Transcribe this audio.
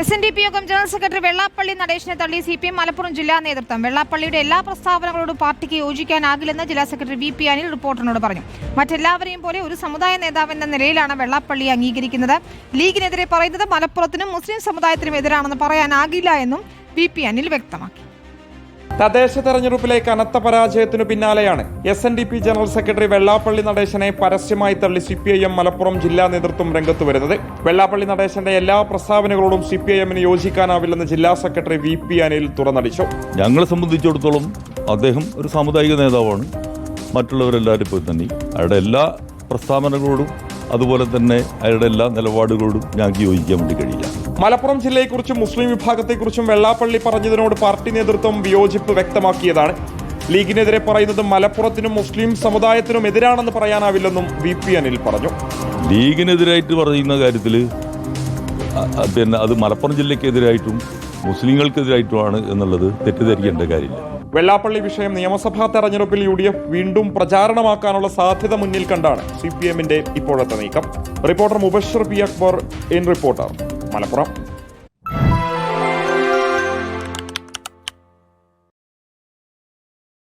SNDP യോഗം general secretary Vellappally നടേശനെ തള്ളി CPM Malappuram ജില്ലാ നേതൃത്വം. വെള്ളാപ്പള്ളിയുടെ എല്ലാ പ്രസ്താവനകളോടും പാർട്ടിക്ക് യോജിക്കാനാകില്ലെന്ന് ജില്ലാ സെക്രട്ടറി VP അനിൽ റിപ്പോർട്ടറിനോട് പറഞ്ഞു. മറ്റെല്ലാവരെയും പോലെ ഒരു സമുദായ നേതാവെന്ന നിലയിലാണ് വെള്ളാപ്പള്ളി അംഗീകരിക്കുന്നത്. ലീഗിനെതിരെ പറയുന്നത് മലപ്പുറത്തിനും മുസ്ലിം സമുദായത്തിനും എതിരാണെന്ന് പറയാനാകില്ല എന്നും VP അനിൽ വ്യക്തമാക്കി. തദ്ദേശ തെരഞ്ഞെടുപ്പിലെ കനത്ത പരാജയത്തിനു പിന്നാലെയാണ് SNDP ജനറൽ സെക്രട്ടറി വെള്ളാപ്പള്ളി നടേശനെ പരസ്യമായി തള്ളി CPIM മലപ്പുറം ജില്ലാ നേതൃത്വം രംഗത്ത് വരുന്നത്. വെള്ളാപ്പള്ളി നടേശന്റെ എല്ലാ പ്രസ്താവനകളോടും CPIMന് യോജിക്കാനാവില്ലെന്ന് ജില്ലാ സെക്രട്ടറി VP അനിൽ തുറന്നടിച്ചു. ഞങ്ങളെ സംബന്ധിച്ചിടത്തോളം അദ്ദേഹം ഒരു സാമുദായിക നേതാവാണ്. മറ്റുള്ളവരെല്ലാവരും പോയി തന്നെ അയാളുടെ എല്ലാ പ്രസ്താവനകളോടും അതുപോലെ തന്നെ അയാളുടെ എല്ലാ നിലപാടുകളോടും ഞങ്ങൾക്ക് യോജിക്കാൻ വേണ്ടി കഴിയില്ല. മലപ്പുറം ജില്ലയെക്കുറിച്ചും മുസ്ലിം വിഭാഗത്തെക്കുറിച്ചും വെള്ളാപ്പള്ളി പറഞ്ഞതിനോട് പാർട്ടി നേതൃത്വം വിയോജിപ്പ് വ്യക്തമാക്കിയതാണ്. ലീഗിനെതിരെ പറയുന്നത് മലപ്പുറത്തിനും മുസ്ലിം സമുദായത്തിനും എതിരാണെന്ന് പറയാനാവില്ലെന്നും VP അനിൽ പറഞ്ഞു. ലീഗിനെതിരായിട്ട് പറയുന്ന കാര്യത്തിൽ അത് മലപ്പുറം ജില്ലയ്ക്കെതിരായിട്ടും മുസ്ലിങ്ങൾക്കെതിരായിട്ടുമാണ് എന്നുള്ളത് തെറ്റിദ്ധരിക്കേണ്ട കാര്യമില്ല. വെള്ളാപ്പള്ളി വിഷയം നിയമസഭാ തെരഞ്ഞെടുപ്പിൽ UDF വീണ്ടും പ്രചാരണമാക്കാനുള്ള സാധ്യത മുന്നിൽ കണ്ടാണ് CPMന്റെ ഇപ്പോഴത്തെ നീക്കം. Reporter Mubashir P. Akbar, reporter, Malappuram.